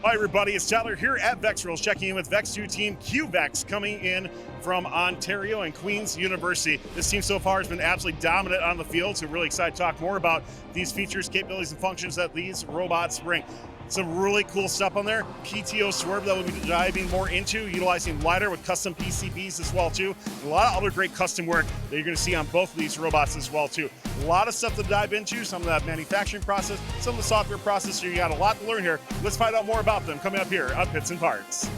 Hi everybody, it's Tyler here at VEX Rules, checking in with VEX 2 team QVEX, coming in from Ontario and Queen's University. This team so far has been absolutely dominant on the field, so really excited to talk more about these features, capabilities, and functions that these robots bring. Some really cool stuff on there. PTO swerve that we'll be diving more into, utilizing LiDAR with custom PCBs as well too. And a lot of other great custom work that you're going to see on both of these robots as well too. A lot of stuff to dive into, some of that manufacturing process, some of the software process. So you got a lot to learn here. Let's find out more about them coming up here on Pits and Parts.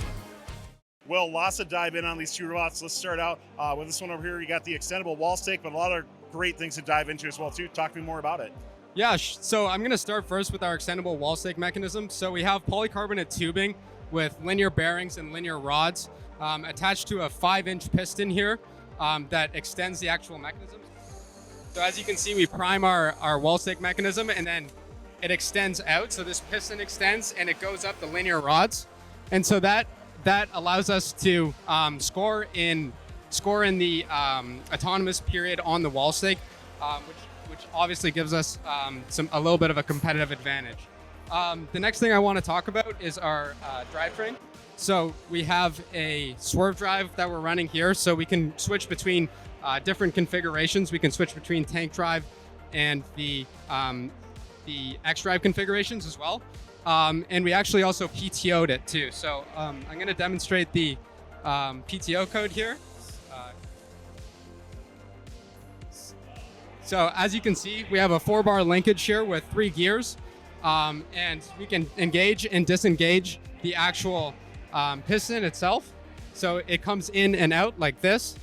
Well, lots to dive in on these two robots. Let's start out with this one over here. You got the extendable wall stake, but a lot of great things to dive into as well too. Talk to me more about it. Yeah, so I'm going to start first with our extendable wall stake mechanism. So we have polycarbonate tubing with linear bearings and linear rods attached to a 5-inch piston here that extends the actual mechanism. So as you can see, we prime our wall stake mechanism and then it extends out. So this piston extends and it goes up the linear rods. And so that allows us to score in the autonomous period on the wall stake, which obviously gives us a little bit of a competitive advantage. The next thing I want to talk about is our drivetrain. So we have a swerve drive that we're running here, so we can switch between different configurations. We can switch between tank drive and the X drive configurations as well. And we actually also PTO'd it too. So I'm going to demonstrate the PTO code here. So as you can see, we have a 4-bar linkage here with 3 gears, and we can engage and disengage the actual piston itself. So it comes in and out like this,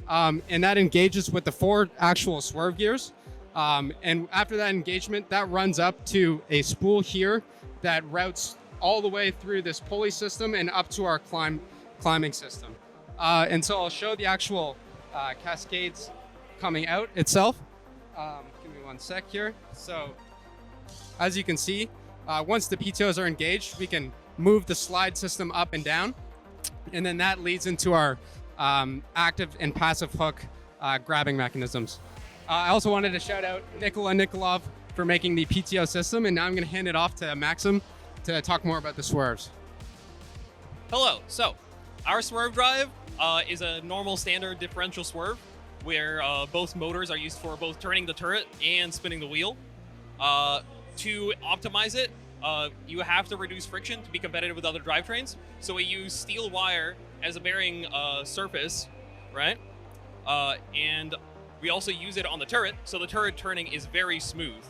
and that engages with the 4 actual swerve gears. And after that engagement, that runs up to a spool here that routes all the way through this pulley system and up to our climbing system. And so I'll show the actual cascades coming out itself. Give me one sec here. So as you can see, once the PTOs are engaged, we can move the slide system up and down. And then that leads into our active and passive hook grabbing mechanisms. I also wanted to shout out Nikola Nikolov for making the PTO system. And now I'm going to hand it off to Maxim to talk more about the swerves. Hello. So our swerve drive is a normal standard differential swerve, where both motors are used for both turning the turret and spinning the wheel. To optimize it, you have to reduce friction to be competitive with other drivetrains. So we use steel wire as a bearing surface, right? And we also use it on the turret, so the turret turning is very smooth.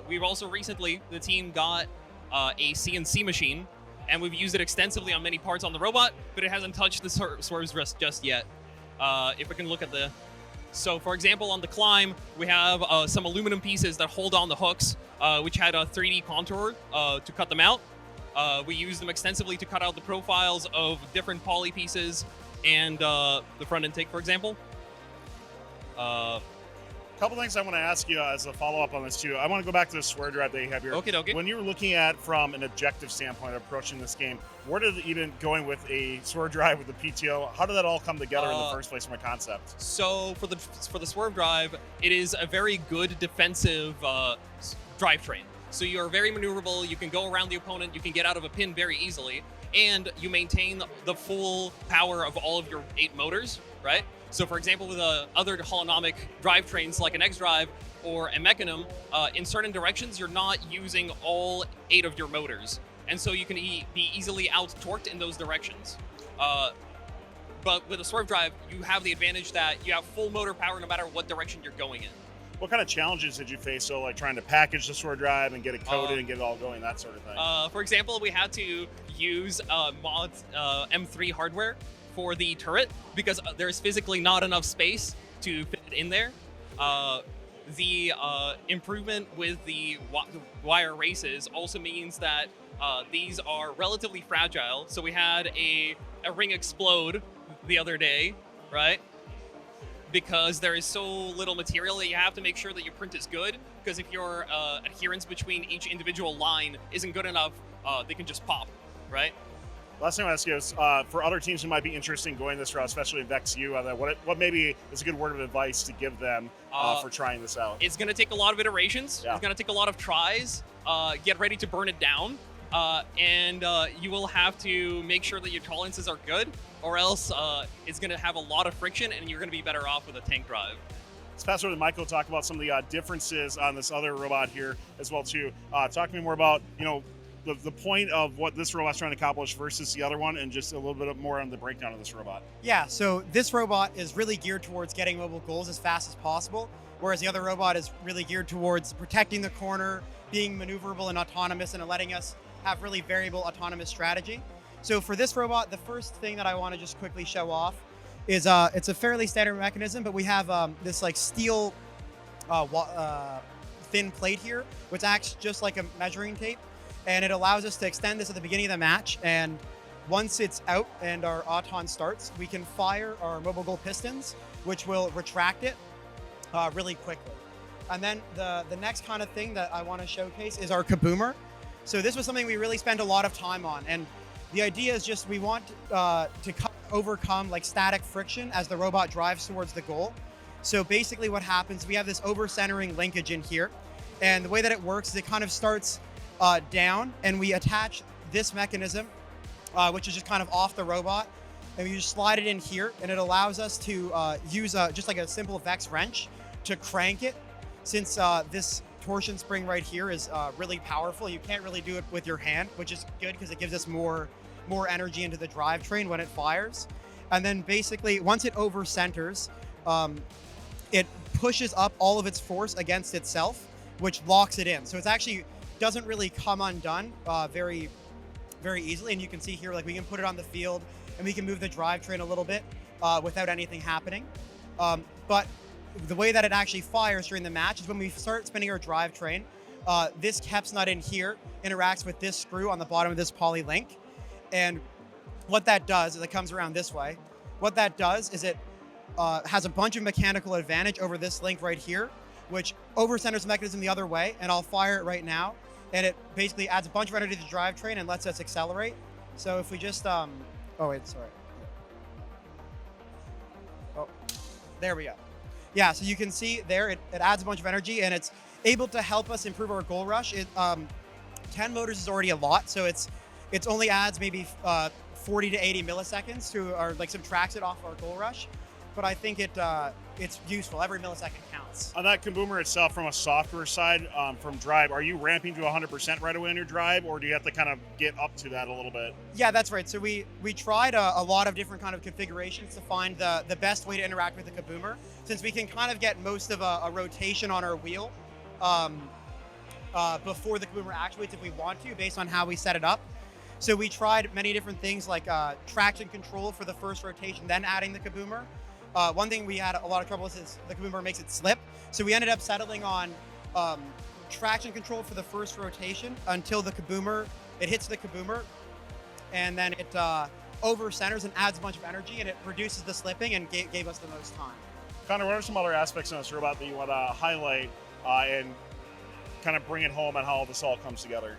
We've also recently, the team got a CNC machine, and we've used it extensively on many parts on the robot, but it hasn't touched the swerves just yet. If we can look at so for example, on the climb, we have some aluminum pieces that hold on the hooks, which had a 3D contour to cut them out. We use them extensively to cut out the profiles of different poly pieces and the front intake, for example. Couple things I want to ask you as a follow-up on this too. I want to go back to the swerve drive that you have here. Okay. When you were looking at from an objective standpoint approaching this game, where did it even going with a swerve drive with the PTO? How did that all come together in the first place from a concept? So for the swerve drive, it is a very good defensive drivetrain. So you're very maneuverable. You can go around the opponent. You can get out of a pin very easily, and you maintain the full power of all of your 8 motors, right? So for example, with other holonomic drivetrains like an X-Drive or a Mechanim, in certain directions, you're not using all 8 of your motors. And so you can be easily out-torqued in those directions. But with a swerve drive, you have the advantage that you have full motor power no matter what direction you're going in. What kind of challenges did you face? So like trying to package the swerve drive and get it coded and get it all going, that sort of thing? For example, we had to use mod M3 hardware for the turret because there's physically not enough space to fit it in there. The improvement with the wire races also means that these are relatively fragile. So we had a ring explode the other day, right? Because there is so little material that you have to make sure that your print is good. Because if your adherence between each individual line isn't good enough, they can just pop, right? Last thing I want to ask you is, for other teams who might be interested in going this route, especially in VEX U, what maybe is a good word of advice to give them for trying this out? It's going to take a lot of iterations. Yeah. It's going to take a lot of tries. Get ready to burn it down. and you will have to make sure that your tolerances are good, or else it's going to have a lot of friction, and you're going to be better off with a tank drive. Let's pass over to Michael to talk about some of the differences on this other robot here as well too. Talk to me more about the point of what this robot's trying to accomplish versus the other one, and just a little bit more on the breakdown of this robot. Yeah, so this robot is really geared towards getting mobile goals as fast as possible, whereas the other robot is really geared towards protecting the corner, being maneuverable and autonomous, and letting us have really variable autonomous strategy. So for this robot, the first thing that I want to just quickly show off is it's a fairly standard mechanism, but we have this like steel thin plate here, which acts just like a measuring tape, and it allows us to extend this at the beginning of the match. And once it's out and our auton starts, we can fire our mobile goal pistons, which will retract it really quickly. And then the next kind of thing that I want to showcase is our kaboomer. So this was something we really spent a lot of time on, and the idea is just we want to overcome like static friction as the robot drives towards the goal. So basically what happens, we have this over-centering linkage in here, and the way that it works is it kind of starts down, and we attach this mechanism, which is just kind of off the robot, and we just slide it in here, and it allows us to use just like a simple VEX wrench to crank it. Since this torsion spring right here is really powerful, you can't really do it with your hand, which is good because it gives us more energy into the drivetrain when it fires. And then basically, once it over centers, it pushes up all of its force against itself, which locks it in. So it actually doesn't really come undone very, very easily. And you can see here, like we can put it on the field and we can move the drivetrain a little bit without anything happening. But the way that it actually fires during the match is when we start spinning our drivetrain, this KEPS nut in here interacts with this screw on the bottom of this poly link. And what that does is it comes around this way. What that does is it has a bunch of mechanical advantage over this link right here, which over-centers the mechanism the other way, and I'll fire it right now. And it basically adds a bunch of energy to the drivetrain and lets us accelerate. So if we just, oh wait, sorry. Oh, there we go. Yeah, so you can see there, it adds a bunch of energy, and it's able to help us improve our goal rush. 10 motors is already a lot, so it only adds maybe 40 to 80 milliseconds to, or like subtracts it off our goal rush. But I think it's useful. Every millisecond counts. On that kaboomer itself, from a software side, from drive, are you ramping to 100% right away on your drive, or do you have to kind of get up to that a little bit? Yeah, that's right. So we tried a lot of different kind of configurations to find the best way to interact with the kaboomer, since we can kind of get most of a rotation on our wheel before the kaboomer actuates if we want to, based on how we set it up. So we tried many different things like traction control for the first rotation, then adding the kaboomer. One thing we had a lot of trouble with is the kaboomer makes it slip. So we ended up settling on traction control for the first rotation until it hits the kaboomer, and then it over centers and adds a bunch of energy, and it reduces the slipping and gave us the most time. Connor, what are some other aspects of this robot that you want to highlight and kind of bring it home on how this all comes together?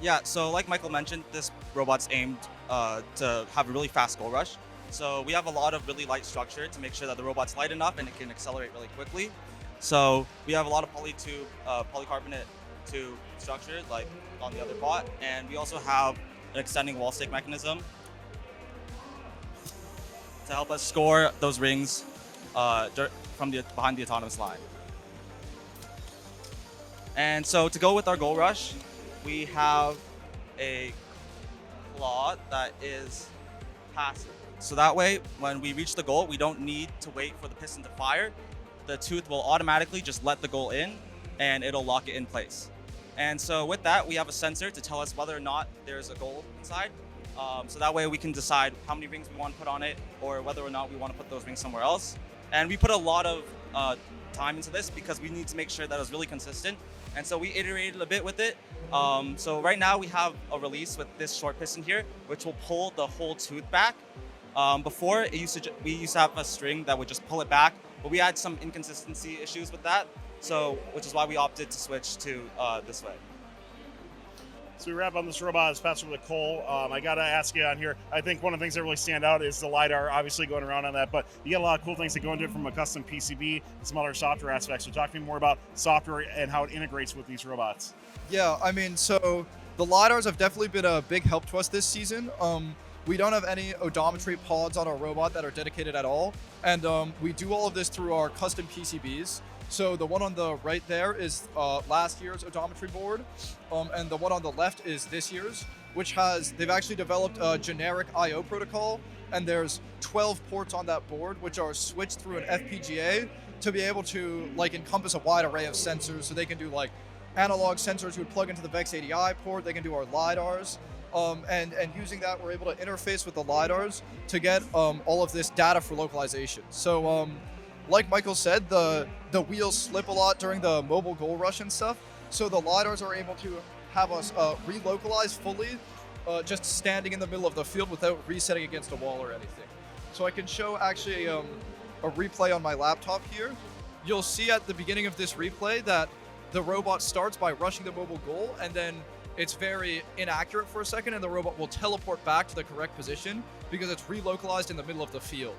Yeah, so like Michael mentioned, this robot's aimed to have a really fast goal rush. So we have a lot of really light structure to make sure that the robot's light enough and it can accelerate really quickly. So we have a lot of polycarbonate tube structure like on the other bot, and we also have an extending wall stick mechanism to help us score those rings from behind the autonomous line. And so to go with our goal rush, we have a claw that is passive. So that way, when we reach the goal, we don't need to wait for the piston to fire. The tooth will automatically just let the goal in, and it'll lock it in place. And so with that, we have a sensor to tell us whether or not there's a goal inside. So that way we can decide how many rings we want to put on it, or whether or not we want to put those rings somewhere else. And we put a lot of time into this because we need to make sure that it's really consistent. And so we iterated a bit with it. So right now we have a release with this short piston here, which will pull the whole tooth back. Before, we used to have a string that would just pull it back, but we had some inconsistency issues with that, which is why we opted to switch to this way. So we wrap on this robot. Let's pass over to Cole. I got to ask you on here, I think one of the things that really stand out is the LiDAR, obviously going around on that, but you got a lot of cool things that go into it from a custom PCB and some other software aspects. So talk to me more about software and how it integrates with these robots. Yeah, I mean, so the LiDARs have definitely been a big help to us this season. We don't have any odometry pods on our robot that are dedicated at all, and we do all of this through our custom PCBs. So the one on the right there is last year's odometry board, and the one on the left is this year's, which they've actually developed a generic I/O protocol, and there's 12 ports on that board, which are switched through an FPGA to be able to like encompass a wide array of sensors. So they can do like analog sensors you would plug into the VEX ADI port, they can do our LiDARs, and using that, we're able to interface with the LiDARs to get all of this data for localization. So like Michael said, the wheels slip a lot during the mobile goal rush and stuff, so the LiDARs are able to have us relocalize fully, just standing in the middle of the field without resetting against a wall or anything. So I can show actually a replay on my laptop here. You'll see at the beginning of this replay that the robot starts by rushing the mobile goal, and then it's very inaccurate for a second, and the robot will teleport back to the correct position because it's relocalized in the middle of the field.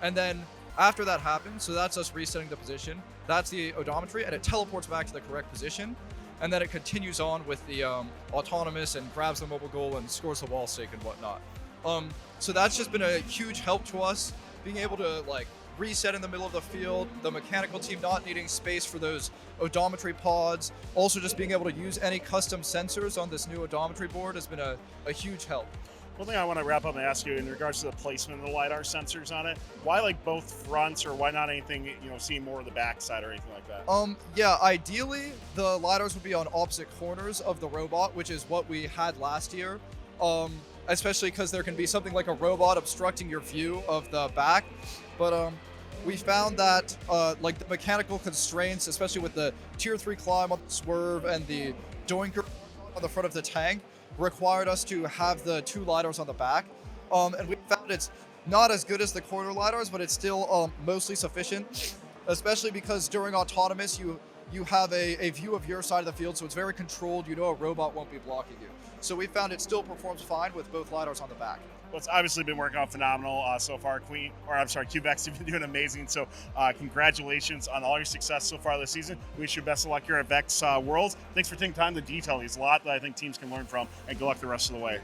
And then after that happens, so that's us resetting the position, that's the odometry, and it teleports back to the correct position, and then it continues on with the autonomous and grabs the mobile goal and scores the wall stick and whatnot. So that's just been a huge help to us, being able to like reset in the middle of the field, the mechanical team not needing space for those odometry pods, also just being able to use any custom sensors on this new odometry board has been a huge help. One thing I want to wrap up and ask you in regards to the placement of the LiDAR sensors on it, why like both fronts, or why not anything, seeing more of the backside or anything like that? Yeah, ideally the LiDARs would be on opposite corners of the robot, which is what we had last year. Especially because there can be something like a robot obstructing your view of the back. But we found that like the mechanical constraints, especially with the tier 3 climb on the swerve and the doinker on the front of the tank, required us to have the 2 LiDARs on the back. And we found it's not as good as the corner LiDARs, but it's still mostly sufficient, especially because during autonomous, you have a view of your side of the field, so it's very controlled. You know a robot won't be blocking you. So we found it still performs fine with both LiDARs on the back. Well, it's obviously been working out phenomenal so far, QVEX. You've been doing amazing. So congratulations on all your success so far this season. We wish you best of luck here at VEX Worlds. Thanks for taking time to detail these. A lot that I think teams can learn from, and good luck the rest of the way.